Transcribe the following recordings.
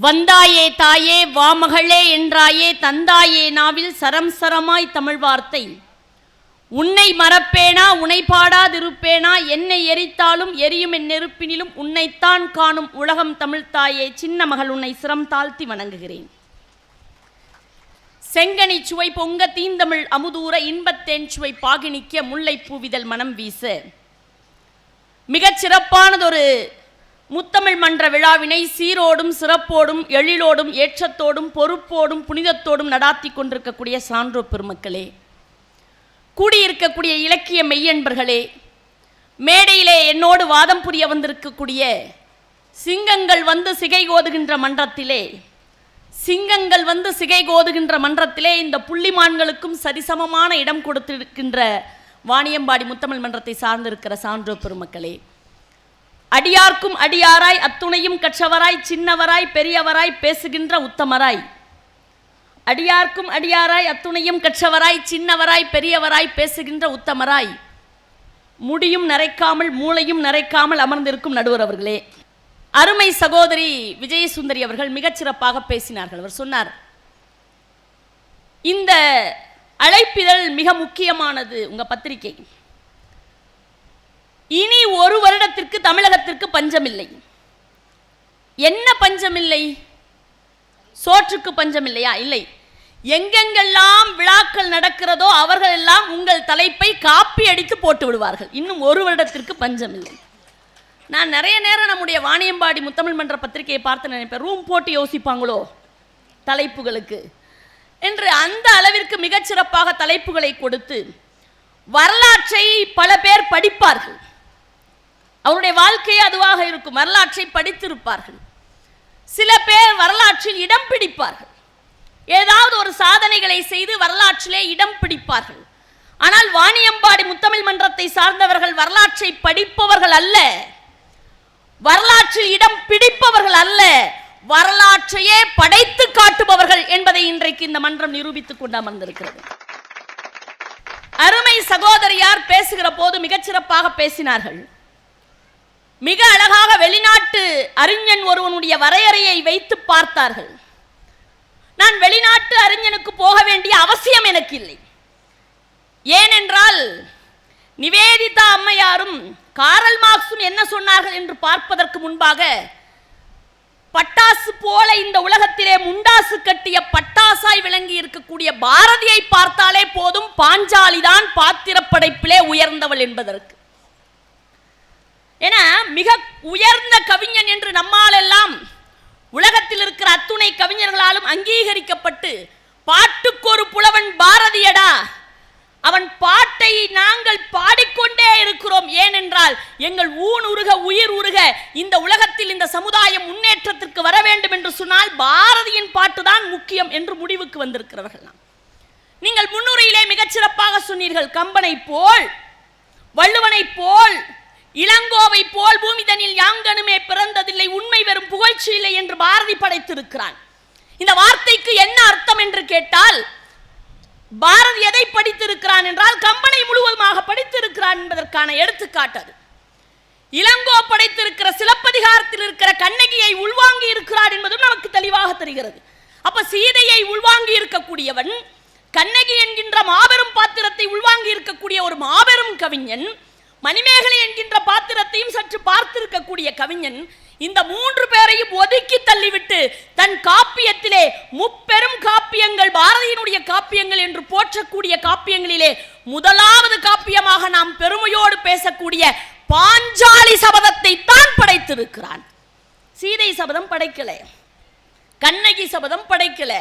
வந்தாயே தாயே வாமகளே என்றாயே தந்தாயே நாவில் சரம் சரமாய் தமிழ் வார்த்தை. உன்னை மறப்பேனா உனை பாடாதிருப்பேனா, என்னை எரித்தாலும் எரியும் என் நெருப்பினிலும் உன்னைத்தான் காணும் உலகம் தமிழ்த்தாயே. சின்ன மகள் உன்னை சிரம் தாழ்த்தி வணங்குகிறேன். செங்கனி சுவை பொங்க தீந்தமிழ் அமுதூர இன்பத்தேன் சுவை பாகினிக்க முல்லை பூவிதழ் மனம் வீச மிகச் சிறப்பானதொரு முத்தமிழ் மன்ற விழாவினை சீரோடும் சிறப்போடும் எழிலோடும் ஏற்றத்தோடும் பொறுப்போடும் புனிதத்தோடும் நடாத்தி கொண்டிருக்கக்கூடிய சான்றோ பெருமக்களே, கூடியிருக்கக்கூடிய இலக்கிய மெய்யன்பர்களே, மேடையிலே என்னோடு வாதம் புரிய வந்திருக்கக்கூடிய சிங்கங்கள் வந்து சிகை கோதுகின்ற மன்றத்திலே இந்த புள்ளிமான்களுக்கும் சரிசமமான இடம் கொடுத்திருக்கின்ற வாணியம்பாடி முத்தமிழ் மன்றத்தை சார்ந்திருக்கிற சான்றோ பெருமக்களே, அடியார்க்கும் அடியாராய் அத்துணையும் கற்றவராய் சின்னவராய் பெரியவராய் பேசுகின்ற உத்தமராய், அடியார்க்கும் அடியாராய் அத்துணையும் கற்றவராய் சின்னவராய் பெரியவராய் பேசுகின்ற உத்தமராய், முடியும் நரைக்காமல் மூளையும் நரைக்காமல் அமர்ந்திருக்கும் நடுவர் அவர்களே, அருமை சகோதரி விஜயசுந்தரி அவர்கள் மிகச்சிறப்பாக பேசினார்கள். அவர் சொன்னார், இந்த அழைப்பிதழ் மிக முக்கியமானது, உங்க பத்திரிகை. இனி ஒரு வருடத்திற்கு தமிழகத்திற்கு பஞ்சமில்லை. என்ன பஞ்சமில்லை? சோற்றுக்கு பஞ்சமில்லையா? இல்லை. எங்கெங்கெல்லாம் விழாக்கள் நடக்கிறதோ அவர்கள் எல்லாம் உங்கள் தலைப்பை காப்பி அடித்து போட்டு விடுவார்கள். இன்னும் ஒரு வருடத்திற்கு பஞ்சமில்லை. நான் நிறைய நேரம் நம்முடைய வாணியம்பாடி முத்தமிழ் மன்ற பத்திரிகையை பார்த்து நினைப்பேன், ரூம் போட்டு யோசிப்பாங்களோ தலைப்புகளுக்கு என்று. அந்த அளவிற்கு மிகச்சிறப்பாக தலைப்புகளை கொடுத்து வரலாற்றை பல பேர் படிப்பார்கள். அவருடைய வாழ்க்கையே அதுவாக இருக்கும். வரலாற்றை படித்திருப்பார்கள். சில பேர் வரலாற்றில் இடம் பிடிப்பார்கள். ஏதாவது ஒரு சாதனைகளை செய்து வரலாற்றிலே இடம் பிடிப்பார்கள். ஆனால் வாணியம்பாடி முத்தமிழ் மன்றத்தை சார்ந்தவர்கள் வரலாற்றை படிப்பவர்கள் அல்ல, வரலாற்றில் இடம் பிடிப்பவர்கள் அல்ல, வரலாற்றையே படைத்து காட்டுபவர்கள் என்பதை இன்றைக்கு இந்த மன்றம் நிரூபித்துக் கொண்டு அமர்ந்திருக்கிறது. அருமை சகோதரியார் பேசுகிற போது மிகச்சிறப்பாக பேசினார்கள். மிக அழகாக வெளிநாட்டு அறிஞன் ஒருவனுடைய வரையறையை வைத்து பார்த்தார்கள். நான் வெளிநாட்டு அறிஞனுக்கு போக வேண்டிய அவசியம் எனக்கு இல்லை. ஏனென்றால் நிவேதிதா அம்மையாரும் காரல் மார்க்சும் என்ன சொன்னார்கள் என்று பார்ப்பதற்கு முன்பாக, பட்டாசு போல இந்த உலகத்திலே முண்டாசு கட்டிய பட்டாசாய் விளங்கி இருக்கக்கூடிய பாரதியை பார்த்தாலே போதும், பாஞ்சாலிதான் பாத்திரப்படைப்பிலே உயர்ந்தவள் என்பதற்கு. ஏன்னா மிக உயர்ந்த கவிஞன் என்று நம்மால் எல்லாம் உலகத்தில் இருக்கிற அத்துணை கவிஞர்களாலும் அங்கீகரிக்கப்பட்டு, பாட்டுக்கு ஒரு புலவன் பாரதியடா, அவன் பாட்டை நாங்கள் பாடிக்கொண்டே இருக்கிறோம். ஏனென்றால் எங்கள் ஊன் உருக உயிர் உருக இந்த உலகத்தில் இந்த சமுதாயம் முன்னேற்றத்திற்கு வர வேண்டும் என்று சொன்னால் பாரதியின் பாட்டுதான் முக்கியம் என்று முடிவுக்கு வந்திருக்கிறவர்கள். நீங்கள் முன்னுரையிலே மிகச்சிறப்பாக சொன்னீர்கள், கம்பனை போல், வள்ளுவனை போல், இளங்கோவை போல் பூமிதனில் யாங்கனுமே பிறந்ததில்லை, உண்மை வெறும் புகழ்ச்சி இல்லை என்று பாரதி படைத்திருக்கிறான். இந்த வார்த்தைக்கு என்ன அர்த்தம் என்று கேட்டால், பாரதி எதை படித்திருக்கிறான் என்றால் கம்பனை முழுவதுமாக படித்திருக்கிறான் என்பதற்கான எடுத்துக்காட்டு. இளங்கோ படைத்திருக்கிற சிலப்பதிகாரத்தில் இருக்கிற கண்ணகியை உள்வாங்கி இருக்கிறார் என்பதும் நமக்கு தெளிவாக தெரிகிறது. அப்ப சீதையை உள்வாங்கி இருக்கக்கூடியவன், கண்ணகி என்கின்ற மாபெரும் பாத்திரத்தை உள்வாங்கி இருக்கக்கூடிய ஒரு மாபெரும் கவிஞன், மணிமேகலை என்கின்ற பாத்திரத்தையும் சற்று பார்த்திருக்கக்கூடிய கவிஞன், இந்த மூன்று பேரையும் ஒதுக்கி தள்ளிவிட்டு தன் காப்பியத்திலே முப்பெரும் காப்பியங்கள் பாரதியினுடைய காப்பியங்கள் என்று போற்றக்கூடிய காப்பியங்களிலே முதலாவது காப்பியமாக நாம் பெருமையோடு பேசக்கூடிய பாஞ்சாலி சபதத்தை தான் படைத்திருக்கிறான். சீதை சபதம் படைக்கல, கண்ணகி சபதம் படைக்கல,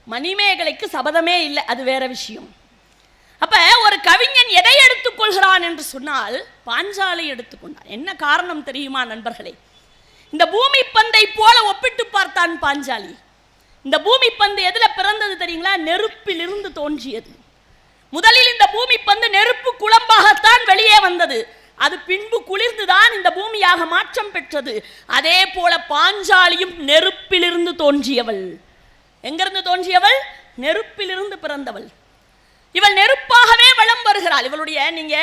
மணிமேகலைக்கு சபதமே இல்லை, அது வேற விஷயம். அப்ப ஒரு கவிஞன் எதை எடுத்துக்கொள்கிறான் என்று சொன்னால் பாஞ்சாலை எடுத்துக்கொண்டான். என்ன காரணம் தெரியுமா நண்பர்களே? இந்த பூமி பந்தை போல ஒப்பிட்டு பார்த்தான் பாஞ்சாலி. இந்த பூமி பந்து எதுல பிறந்தது தெரியுங்களா? நெருப்பில் இருந்து தோன்றியது. முதலில் இந்த பூமி பந்து நெருப்பு குழம்பாகத்தான் வெளியே வந்தது. அது பின்பு குளிர்ந்துதான் இந்த பூமியாக மாற்றம் பெற்றது. அதே போல பாஞ்சாலியும் நெருப்பிலிருந்து தோன்றியவள். எங்கிருந்து தோன்றியவள்? நெருப்பிலிருந்து பிறந்தவள். இவள் நெருப்பாகவே வலம் வருகிறாள். இவளுடைய நீங்க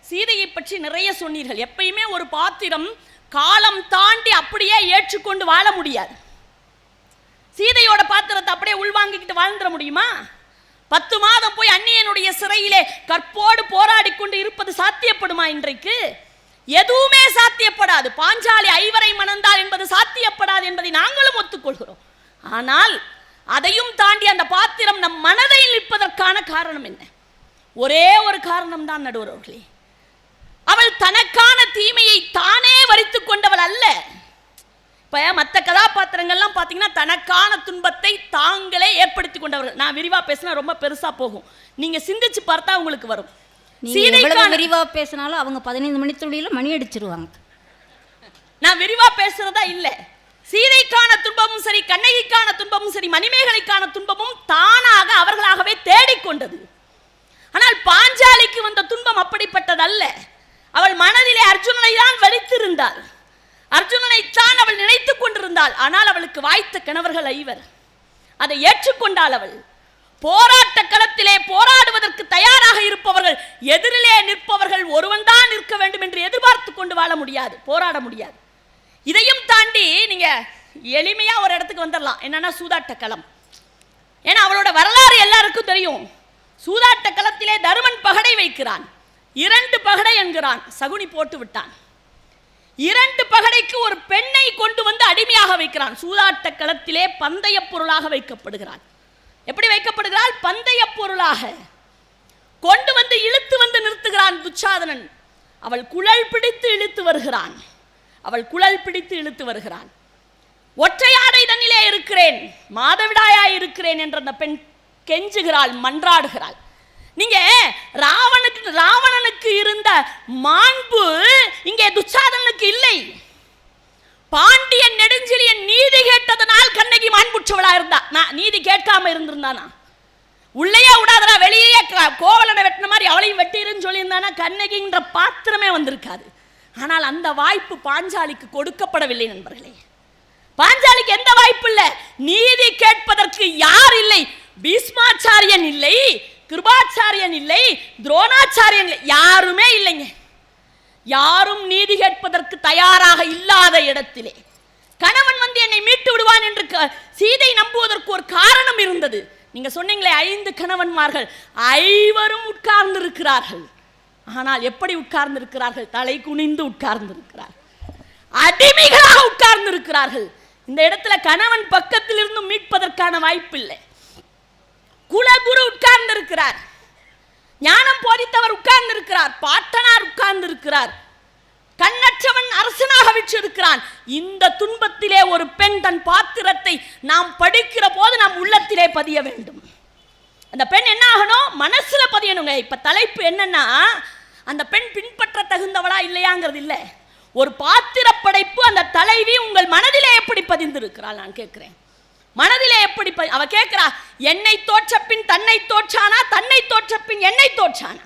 சீதையை பற்றி நிறைய சொன்னீர்கள். எப்பயுமே ஒரு பாத்திரம் காலம் தாண்டி அப்படியே ஏற்றுக்கொண்டு வாழ முடியாது. சீதையோட பாத்திரத்தை அப்படியே உள்வாங்கிக்கிட்டு வாழ்ந்துட முடியுமா? 10 மாதம் போய் அந்நியனுடைய சிறையிலே கற்போடு போராடி கொண்டு இருப்பது சாத்தியப்படுமா? இன்றைக்கு எதுவுமே சாத்தியப்படாது. பாஞ்சாலி 5 மணந்தாள் என்பது சாத்தியப்படாது என்பதை நாங்களும் ஒத்துக்கொள்கிறோம். ஆனால் அதையும் தாண்டி அந்த பாத்திரம் நம் மனதை நிற்பதற்கான காரணம் என்ன? ஒரே ஒரு காரணம் தான் நடுவர் அவர்களே, அவள் தனக்கான தீமையை தானே வரித்துக் கொண்டவள் அல்ல. இப்ப மற்ற கதாபாத்திரங்கள்லாம் பார்த்தீங்கன்னா தனக்கான துன்பத்தை தாங்களே ஏற்படுத்தி கொண்டவர்கள். நான் விரிவா பேசினா ரொம்ப பெருசா போகும், நீங்க சிந்திச்சு பார்த்தா உங்களுக்கு வரும். விரிவா பேசினாலும் அவங்க 15 மணித்துளியில மணி அடிச்சிருவாங்க. நான் விரிவா பேசுறதா இல்ல. சீதைக்கான துன்பமும் சரி, கண்ணகிக்கான துன்பமும் சரி, மணிமேகலைக்கான துன்பமும் தானாக அவர்களாகவே தேடிக்கொண்டது. ஆனால் பாஞ்சாலிக்கு வந்த துன்பம் அப்படிப்பட்டது அல்ல. அவள் மனதிலே அர்ஜுனனை தான் வலித்திருந்தாள், அர்ஜுனனைத்தான் அவள் நினைத்துக் கொண்டிருந்தாள். ஆனால் அவளுக்கு வாய்த்த கணவர்கள் 5. அதை ஏற்றுக்கொண்டாள் அவள். போராட்ட களத்திலே போராடுவதற்கு தயாராக இருப்பவர்கள், எதிரிலே நிற்பவர்கள் ஒருவன் தான் நிற்க வேண்டும் என்று எதிர்பார்த்து கொண்டு வாழ முடியாது, போராட முடியாது. இதையும் தாண்டி நீங்க எளிமையா ஒரு இடத்துக்கு வந்துடலாம். என்னன்னா சூதாட்ட களம். ஏன்னா அவளோட வரலாறு எல்லாருக்கும் தெரியும். சூதாட்ட களத்திலே தருமன் பகடை வைக்கிறான், 2 பகடை என்கிறான், சகுனி போட்டு விட்டான். 2 பகடைக்கு ஒரு பெண்ணை கொண்டு வந்து அடிமையாக வைக்கிறான். சூதாட்ட களத்திலே பந்தய பொருளாக வைக்கப்படுகிறான். எப்படி வைக்கப்படுகிறாள்? பந்தய பொருளாக கொண்டு வந்து இழுத்து வந்து நிறுத்துகிறான் துச்சாதனன். அவள் குழல் பிடித்து இழுத்து வருகிறான், அவள் குழல் பிடித்து இழுத்து வருகிறான். ஒற்றையாடை தன்னிலே இருக்கிறேன், மாதவிடாயாய் இருக்கிறேன் என்ற அந்த பெண் கெஞ்சுகிறாள், மன்றாடுகிறாள். நீங்க ராவணனுக்கு இருந்த மாண்பு இங்கே துச்சாதனுக்கு இல்லை. பாண்டியன் நெடுஞ்செழியன் நீதி கேட்டதனால் கண்ணகி மாண்புற்றவளா இருந்தா. நான் நீதி கேட்காம இருந்திருந்தானா, உள்ளேயே விடாதரா வெளியே கோவலனை வெட்டின மாதிரி அவளையும் வெட்டிருன்னு சொல்லியிருந்தானா கண்ணகின்ற பாத்திரமே வந்திருக்காது. ஆனால் அந்த வாய்ப்பு பாஞ்சாலிக்கு கொடுக்கப்படவில்லை நண்பர்களே. பாஞ்சாலிக்கு எந்த வாய்ப்பு இல்லை. நீதி கேட்பதற்கு யார் இல்லை? பீஷ்மாச்சாரியன் இல்லை, கிருபாச்சாரியன் இல்லை, துரோணாச்சாரியன் இல்லை, யாருமே இல்லைங்க. யாரும் நீதி கேட்பதற்கு தயாராக இல்லாத இடத்திலே கணவன் வந்து என்னை மீட்டு விடுவான் என்று சீதை நம்புவதற்கு ஒரு காரணம் இருந்தது. நீங்க சொன்னீங்களே 5 கணவன்மார்கள், 5 உட்கார்ந்து இருக்கிறார்கள். ஆனால் எப்படி உட்கார்ந்து இருக்கிறார்கள்? தலை குனிந்து உட்கார்ந்து இருக்கிறார்கள், அடிமைகளாக உட்கார்ந்து இருக்கிறார்கள். இந்த இடத்துல கணவன் பக்கத்தில் இருந்து மீட்பதற்கான வாய்ப்பு இல்லை. குலகுரு உட்கார்ந்து இருக்கிறார், ஞானம் போதித்தவர் உட்கார்ந்து இருக்கிறார், பாட்டனார் உட்கார்ந்து இருக்கிறார், கண்ணற்றவன் அரசனாக விற்றிருக்கிறான். இந்த துன்பத்திலே ஒரு பெண் தன் பாத்திரத்தை நாம் படிக்கிற போது நாம் உள்ளத்திலே பதிய வேண்டும். அந்த பெண் என்ன ஆகணும்? மனசுல பதியணுங்க. இப்ப தலைப்பு என்னன்னா, அந்த பெண் பின்பற்ற தகுந்தவளா இல்லையாங்கிறது இல்லை. ஒரு பாத்திர படைப்பு அந்த தலைவி உங்கள் மனதிலே எப்படி பதிந்திருக்கிறாள் நான் கேட்கிறேன். மனதிலே எப்படி அவ கேட்கிறா, என்னை தோற்ற பின் தன்னை தோற்றானா, தன்னை தோற்ற பின் என்னை தோற்றானா?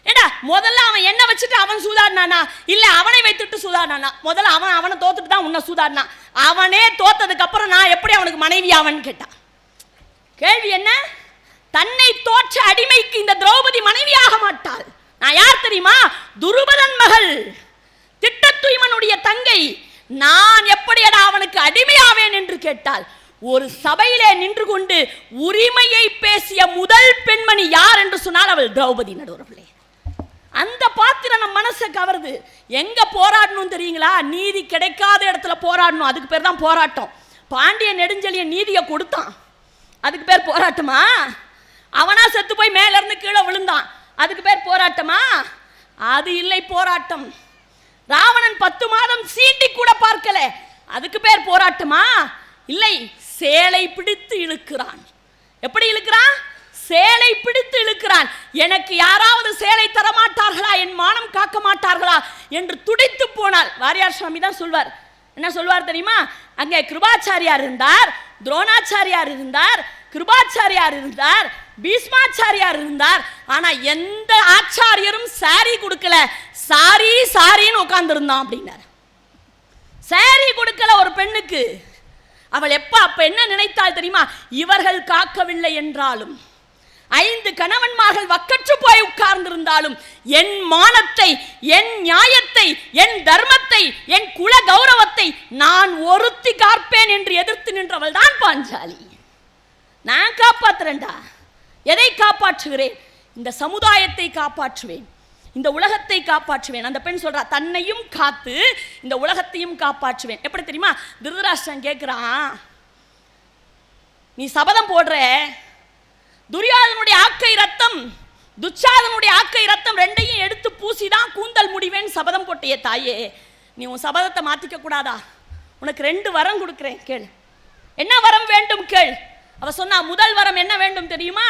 ஏடா முதல்ல அவன் என்ன வச்சுட்டு அவன் சூதாடினானா, இல்ல அவனை வைத்துட்டு சூதாடினானா? முதல்ல அவனை தோத்துட்டு தான் உன்னை சூதாடினா. அவனே தோத்ததுக்கு அப்புறம் நான் எப்படி அவனுக்கு மனைவி அவன் கேட்டான். கேள்வி என்ன? தன்னை தோற்ற அடிமைக்கு இந்த திரௌபதி மனைவியாக மாட்டாள். நான் யார் தெரியுமா? துருபதன் மகள், திட்டத்துய்மனுடைய தங்கை. நான் எப்படி அவனுக்கு அடிமையாவேன் என்று கேட்டாள். ஒரு சபையிலே நின்று கொண்டு உரிமையை பேசிய முதல் பெண்மணி யார் என்று சொன்னால் அவள் திரௌபதி நடுவர்களே. அந்த பாத்திரம் நம்ம மனசை கவருது. எங்க போராடணும் தெரியுங்களா? நீதி கிடைக்காத இடத்துல போராடணும். அதுக்கு பேர் தான் போராட்டம். பாண்டிய நெடுஞ்செழியன் நீதியை கொடுத்தான், அதுக்கு பேர் போராட்டமா? அவனா செத்து போய் மேல இருந்து கீழே விழுந்தான், அதுக்கு பேர் போராட்டமா? அது இல்லை போராட்டம். ராவணன் 10 மாதம் சீண்டி கூட பார்க்கல, அதுக்கு பேர் போராட்டமா? இல்லை. சேலை பிடித்து இழுக்கிறான். எப்படி இழுக்கிறான்? சேலை பிடித்து இழுக்கிறான். எனக்கு யாராவது சேலை தரமாட்டார்களா, என் மானம் காக்க மாட்டார்களா என்று துடித்து போனாள். வாரியார் சுவாமி தான் சொல்வார். என்ன சொல்வார் தெரியுமா? அங்கே கிருபாச்சாரியார் இருந்தார், துரோணாச்சாரியார் இருந்தார், கிருபாச்சாரியார் இருந்தார், பீஷ்மாச்சாரியார் இருந்தார். ஆனா எந்த ஆச்சாரியரும் சாரி கொடுக்கல, சாரி சாரின்னு உட்கார்ந்து இருந்தான் அப்படின்னார். சாரி கொடுக்கல ஒரு பெண்ணுக்கு. அவள் அப்ப என்ன நினைத்தாள் தெரியுமா? இவர்கள் காக்கவில்லை என்றாலும், 5 கணவன்மார்கள் வக்கற்று போய் உட்கார்ந்திருந்தாலும் என் மானத்தை, என் நியாயத்தை, என் தர்மத்தை, என் குல கௌரவத்தை நான் ஒருத்தி காப்பேன் என்று எதிர்த்து நின்றவள் தான் பாஞ்சாலி. நான் காப்பாற்றுறேன்டா. எதை காப்பாற்றுகிறேன்? இந்த சமுதாயத்தை காப்பாற்றுவேன், இந்த உலகத்தை காப்பாற்றுவேன். அந்த பெண் சொல்றா, தன்னையும் காத்து இந்த உலகத்தையும் காப்பாற்றுவேன். எப்படி தெரியுமா? திருதராஷ்டிரன் கேட்கிறான், நீ சபதம் போடுற, துரியோதனுடைய ஆக்கை ரத்தம், துச்சாதனுடைய ஆக்கை ரத்தம் ரெண்டையும் எடுத்து பூசிதான் கூந்தல் முடிவேன் சபதம் போட்டிய தாயே, நீ உன் சபதத்தை மாத்திக்க கூடாதா? உனக்கு 2 வரம் கொடுக்கிறேன், கேள். என்ன வரம் வேண்டும் கேள். அவ சொன்னா, முதல் வரம் என்ன வேண்டும் தெரியுமா?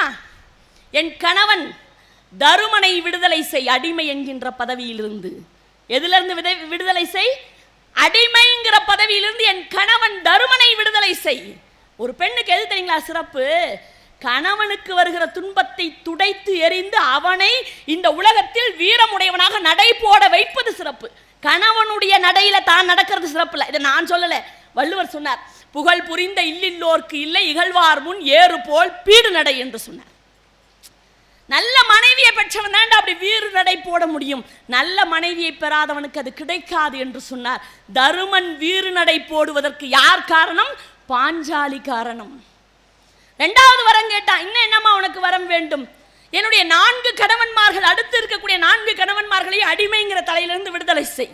என் கணவன் தருமனை விடுதலை செய், அடிமை என்கின்ற பதவியிலிருந்து. எதிலிருந்து விடுதலை செய்? அடிமைங்கிற பதவியிலிருந்து என் கணவன் தருமனை விடுதலை செய். ஒரு பெண்ணுக்கு எது தெரியுங்களா சிறப்பு? கணவனுக்கு வருகிற துன்பத்தை துடைத்து எறிந்து அவனை இந்த உலகத்தில் வீரமுடையவனாக நடை போட வைப்பது சிறப்பு. கணவனுடைய நடையில தான் நடக்கிறது சிறப்பு இல்லை. இதை நான் சொல்லல, வள்ளுவர் சொன்னார், புகழ் புரிந்த இல்லில்லோர்க்கு இல்லை, இகழ்வார் முன் ஏறு போல் பீடு நடை என்று சொன்னார். நல்ல மனைவியை பெற்றவன் தான் அப்படி வீறு நடை போட முடியும், நல்ல மனைவியை பெறாதவனுக்கு அது கிடைக்காது என்று சொன்னார். தருமன் வீறு நடை போடுவதற்கு யார் காரணம்? பாஞ்சாலி காரணம். 2வது வரம் கேட்டான். இன்னும் என்னம்மா உனக்கு வரம் வேண்டும்? என்னுடைய 4 கணவன்மார்கள், அடுத்து இருக்கக்கூடிய 4 கணவன்மார்களையும் அடிமைங்கிற தலையிலிருந்து விடுதலை செய்.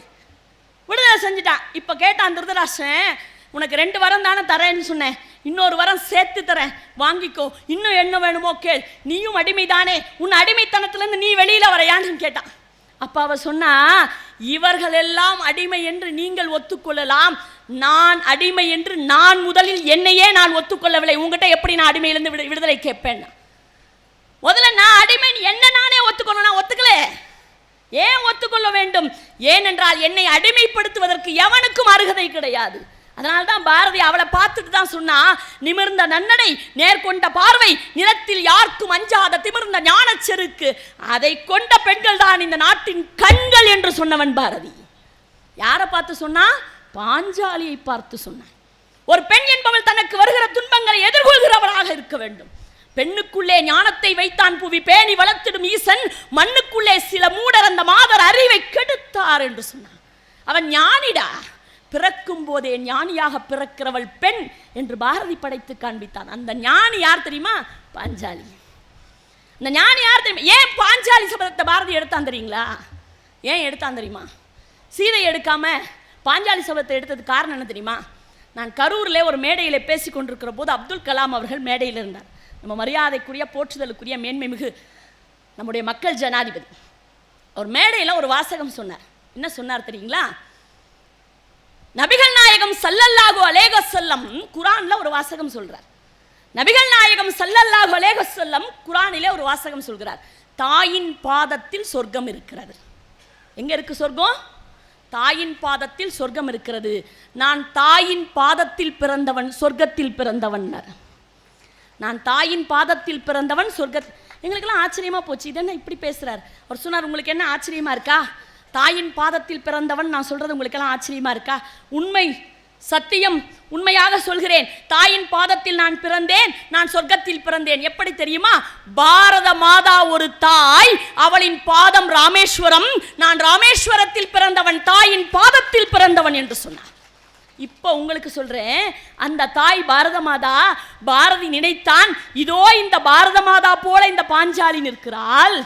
விடுதலை செஞ்சுட்டான். இப்ப கேட்டான் திருதராஷ்டிரன், உனக்கு 2 வரம் தானே தரேன்னு சொன்னேன், இன்னொரு வரம் சேர்த்து தரேன், வாங்கிக்கோ. இன்னும் என்ன வேணுமோ கேள், நீயும் அடிமைதானே, உன் அடிமைத்தனத்திலிருந்து நீ வெளியில வரையான்னு கேட்டான். அப்ப அவ சொன்னா, இவர்கள் எல்லாம் அடிமை என்று நீங்கள் ஒத்துக்கொள்ளலாம், நான் அடிமை என்று நான் முதலில் என்னையே நான் ஒத்துக்கொள்ளவில்லை, உங்ககிட்ட எப்படி நான் அடிமையிலிருந்து விடுதலை கேட்பேன்? முதல்ல நான் அடிமை என்ன நானே ஒத்துக்கொள்ள, நான் ஒத்துக்கல. ஏன் ஒத்துக்கொள்ள வேண்டும்? ஏனென்றால் என்னை அடிமைப்படுத்துவதற்கு எவனுக்கும் அருகதை கிடையாது. அதனால்தான் பாரதி அவளை பார்த்துட்டு தான் சொன்னா, நிமிர்ந்த நன்னடை, நேர்கொண்ட பார்வை, நிலத்தில் யாருக்கும் அஞ்சாத திமிர்ந்த ஞானச்செருக்கு, அதை கொண்ட பெண்கள் தான் இந்த நாட்டின் கண்கள் என்று சொன்னவன் பாரதி. யாரை பார்த்து சொன்னா? பாஞ்சாலியை பார்த்து சொன்னான். ஒரு பெண் என்பவள் தனக்கு வருகிற துன்பங்களை எதிர்கொள்கிறவளாக இருக்க வேண்டும். பெண்ணுக்குள்ளே ஞானத்தை வைத்தான் புவி பேணி வளர்த்திடும் ஈசன், மண்ணுக்குள்ளே சில மூடர் அந்த மாதர் அறிவை கெடுத்தார் என்று சொன்னான். அவன் ஞானிடா, பிறக்கும் போதே ஞானியாக பிறக்கிறவள் பெண் என்று பாரதி படைத்து காண்பித்தான். அந்த ஞானி யார் தெரியுமா? பாஞ்சாலி. இந்த ஞானி யார் தெரியுமா? ஏன் பாஞ்சாலி சபதத்தை பாரதி எடுத்தான் தெரியுங்களா? ஏன் எடுத்தான் தெரியுமா? சீதை எடுக்காம பாஞ்சாலி சபதத்தை எடுத்தது காரணம் என்ன தெரியுமா? நான் கரூரில் ஒரு மேடையில் பேசி கொண்டிருக்கிற போது அப்துல் கலாம் அவர்கள் மேடையில் இருந்தார். நம்ம மரியாதைக்குரிய, போற்றுதலுக்குரிய, மேன்மை மிகு நம்முடைய மக்கள் ஜனாதிபதி. அவர் மேடையில் ஒரு வாசகம் சொன்னார். என்ன சொன்னார் தெரியுங்களா? நபிகள் நாயகம் ஸல்லல்லாஹு அலைஹி வஸல்லம் குர்ஆன்ல ஒரு வாசகம் சொல்றார். நபிகள் நாயகம் ஸல்லல்லாஹு அலைஹி வஸல்லம் குர்ஆனிலே ஒரு வாசகம் சொல்கிறார், தாயின் பாதத்தில் சொர்க்கம் இருக்கிறது. எங்க இருக்கு சொர்க்கம்? தாயின் பாதத்தில் சொர்க்கம் இருக்கிறது. நான் தாயின் பாதத்தில் பிறந்தவன், சொர்க்கத்தில் பிறந்தவன். நான் தாயின் பாதத்தில் பிறந்தவன், சொர்க்க. எங்களுக்கெல்லாம் ஆச்சரியமா போச்சு, இது என்ன இப்படி பேசுறார்? அவர் சொன்னார், உங்களுக்கு என்ன ஆச்சரியமா இருக்கா? தாயின் பாதத்தில் பிறந்தவன் நான் சொல்றது உங்களுக்கெல்லாம் ஆச்சரியமா இருக்கா? உண்மை, சத்தியம், உண்மையாக சொல்கிறேன், தாயின் பாதத்தில் நான் பிறந்தேன், நான் சொர்க்கத்தில் பிறந்தேன். எப்படி தெரியுமா? பாரத மாதா ஒரு தாய், அவளின் பாதம் ராமேஸ்வரம், நான் ராமேஸ்வரத்தில் பிறந்தவன், தாயின் பாதத்தில் பிறந்தவன் என்று சொன்னார். இப்போ உங்களுக்கு சொல்றேன், அந்த தாய் பாரத மாதா. பாரதி நினைத்தான், இதோ இந்த பாரத மாதா போல இந்த பாஞ்சாலி நிற்கிறாள்,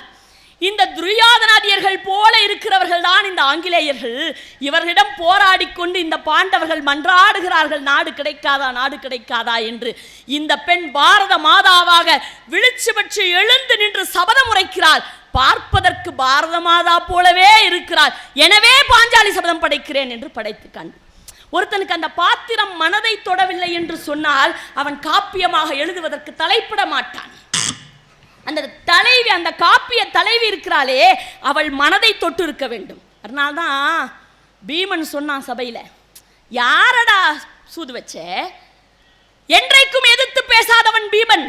இந்த துரியோதனாதியர்கள் போல இருக்கிறவர்கள் தான் இந்த ஆங்கிலேயர்கள், இவர்களிடம் போராடி கொண்டு இந்த பாண்டவர்கள் மன்றாடுகிறார்கள், நாடு கிடைக்காதா, நாடு கிடைக்காதா என்று. இந்த பெண் பாரத மாதாவாக விழிச்சு பெற்று எழுந்து நின்று சபதம் உரைக்கிறாள். பார்ப்பதற்கு பாரத மாதா போலவே இருக்கிறாள், எனவே பாஞ்சாலி சபதம் படைக்கிறேன் என்று படைத்து கண்டு. ஒருத்தனுக்கு அந்த பாத்திரம் மனதை தொடவில்லை என்று சொன்னால் அவன் காப்பியமாக எழுதுவதற்கு தலைப்பட மாட்டான். அந்த தலைவி, அந்த காப்பிய தலைவி இருக்கிறாளே, அவள் மனதை தொட்டு இருக்க வேண்டும். அதனால்தான் பீமன் சொன்னான் சபையில, யாரடா சூது வச்ச? என்றைக்கும் எதிர்த்து பேசாதவன் பீமன்.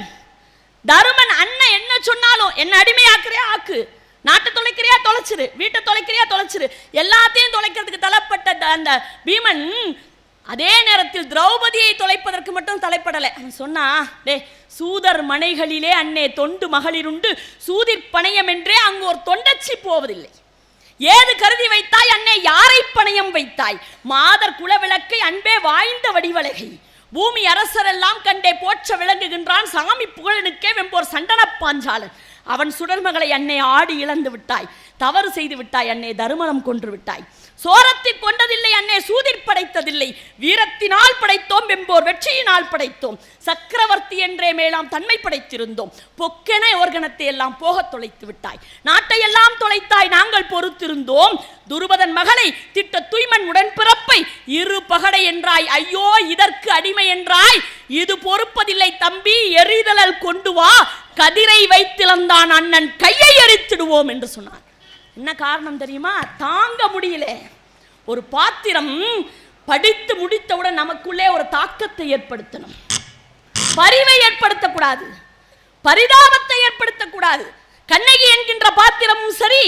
தருமன் அண்ணன் என்ன சொன்னாலும், என்ன அடிமையாக்குறியா ஆக்கு, நாட்டை தொலைக்கிறியா தொலைச்சிரு, வீட்டை தொலைக்கிறியா தொலைச்சிரு, எல்லாத்தையும் தொலைக்கிறதுக்கு தலைப்பட்ட அந்த பீமன் அதே நேரத்தில் திரௌபதியை தொலைப்பதற்கு மட்டும் தலைப்படலை. சொன்னா, டே சூதர் மனைகளிலே அன்னே தொண்டு மகளிருண்டு சூதிர் பணையம் என்றே அங்கு ஒரு தொண்டச்சி போவதில்லை. ஏது கருதி வைத்தாய் அன்னே, யாரை பணையம் வைத்தாய்? மாதர் குலவிளக்கை அன்பே வாய்ந்த வடிவழகை பூமி அரசரெல்லாம் கண்டே போற்ற விளங்குகின்றான் சாமி புகழனுக்கே வெம்போர் சண்டன பாஞ்சாலன். அவன் சுடர்மகளை அன்னை ஆடி இழந்து விட்டாய், தவறு செய்து விட்டாய் அன்னை, தருமணம் கொன்று விட்டாய். சோரத்தை கொண்டதில்லை அன்னை, சூதிர் படைத்ததில்லை, வீரத்தினால் படைத்தோம் வெம்போர் வெற்றியினால் படைத்தோம். சக்கரவர்த்தி என்றே மேலாம் தன்மை படைத்திருந்தோம், பொக்கென ஓர்கணத்தை எல்லாம் போக தொலைத்து விட்டாய். நாட்டை எல்லாம் தொலைத்தாய், நாங்கள் பொறுத்திருந்தோம். துருபதன் மகளை திட்ட தூய்மன் உடன்பிறப்பை இரு பகடை என்றாய், ஐயோ இதற்கு அடிமை என்றாய். இது பொறுப்பதில்லை தம்பி, எரிதலல் கொண்டு வா, கதிரை வைத்திழந்தான் அண்ணன் கையை எரித்திடுவோம் என்று சொன்னார். என்ன காரணம் தெரியுமா? தாங்க முடியல. ஒரு பாத்திரம் படித்து முடித்தவுடன் நமக்குள்ளே ஒரு தாக்கத்தை ஏற்படுத்தணும், பரிவை ஏற்படுத்தக்கூடாது, பரிதாபத்தை ஏற்படுத்தக்கூடாது. கண்ணகி என்கின்ற பாத்திரமும் சரி,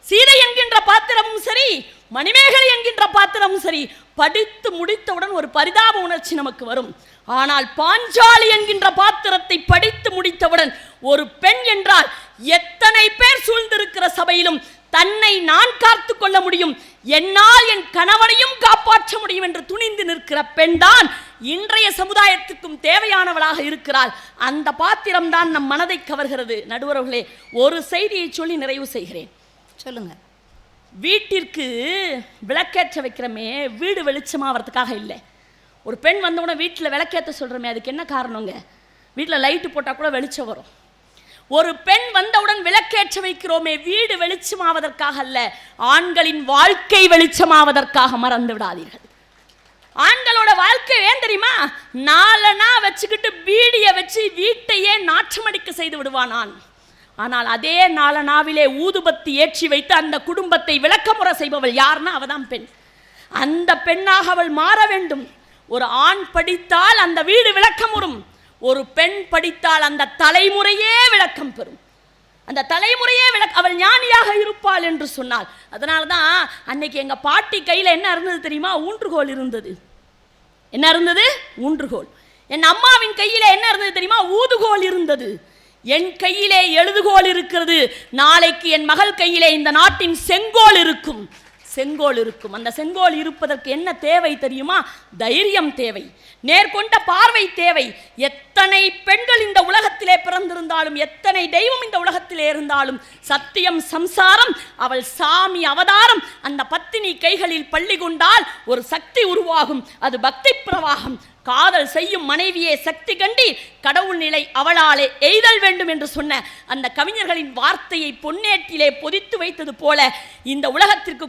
சீதை என்கின்ற பாத்திரமும் சரி, மணிமேகலை என்கின்ற பாத்திரமும் சரி, படித்து முடித்தவுடன் ஒரு பரிதாப உணர்ச்சி நமக்கு வரும். ஆனால் பாஞ்சாலி என்கின்ற பாத்திரத்தை படித்து முடித்தவுடன் ஒரு பெண் என்றால் எத்தனை பேர் சூழ்ந்திருக்கிற சபையிலும் தன்னை நான் காத்து கொள்ள முடியும், என்னால் என் கணவனையும் காப்பாற்ற முடியும் என்று துணிந்து நிற்கிற பெண் தான் இன்றைய சமுதாயத்துக்கும் தேவையானவளாக இருக்கிறாள். அந்த பாத்திரம் தான் நம் மனதை கவர்கிறது. நடுவர்களே, ஒரு செய்தியை சொல்லி நிறைவு செய்கிறேன். சொல்லுங்க. வீட்டிற்கு விளக்கேற்ற வைக்கிறமே, வீடு வெளிச்சமாகிறதுக்காக இல்லை. ஒரு பெண் வந்தவுடனே வீட்டில் விளக்கேற்ற சொல்கிறோமே, அதுக்கு என்ன காரணங்க? வீட்டில் லைட்டு போட்டால் கூட வெளிச்சம் வரும். ஒரு பெண் வந்தவுடன் விளக்கேற்ற வைக்கிறோமே, வீடு வெளிச்சமாவதற்காக அல்ல, ஆண்களின் வாழ்க்கை வெளிச்சமாவதற்காக. மறந்து விடாதீர்கள். ஆண்களோட வாழ்க்கை ஏன் தெரியுமா? நாலனா வச்சுக்கிட்டு பீடியை வச்சு வீட்டையே நாற்றமடிக்க செய்து விடுவான். ஆனால் அதே நாலனாவிலே ஊதுபத்தி ஏற்றி வைத்து அந்த குடும்பத்தை விளக்கமுறை செய்பவள் யார்னா அவதான் பெண். அந்த பெண்ணாக அவள் மாற வேண்டும். ஒரு ஆண் படித்தால் அந்த வீடு விளக்கம் வரும், ஒரு பெண் படித்தால் அந்த தலைமுறையே விளக்கம் பெறும். அந்த தலைமுறையே அவள் ஞானியாக இருப்பாள் என்று சொன்னாள். அதனால தான் அன்னைக்கு எங்க பாட்டி கையில் என்ன இருந்தது தெரியுமா? ஊன்றுகோல் இருந்தது. என்ன இருந்தது? ஊன்றுகோல். என் அம்மாவின் கையிலே என்ன இருந்தது தெரியுமா? ஊதுகோல் இருந்தது. என் கையிலே எழுதுகோல் இருக்கிறது. நாளைக்கு என் மகள் கையிலே இந்த நாட்டின் செங்கோல் இருக்கும். செங்கோல் இருக்கும். அந்த செங்கோல் இருப்பதற்கு என்ன தேவை தெரியுமா? தைரியம் தேவை, நேர்கொண்ட பார்வை தேவை. எத்தனை பெண்கள் இந்த உலகத்திலே பிறந்திருந்தாலும், எத்தனை தெய்வம் இந்த உலகத்திலே இருந்தாலும், சத்தியம் சம்சாரம் அவள் சாமி அவதாரம். அந்த பத்தினி கைகளில் பள்ளி கொண்டால் ஒரு சக்தி உருவாகும், அது பக்தி பிரவாகம். காதல் செய்யும் மனைவியே சக்தி கண்டி கடவுள் நிலை அவளாலே எய்தல் வேண்டும் என்று சொன்ன அந்த கவிஞர்களின் வார்த்தையை பொன்னேட்டிலே பொதித்து வைத்தது போல இந்த உலகத்திற்கு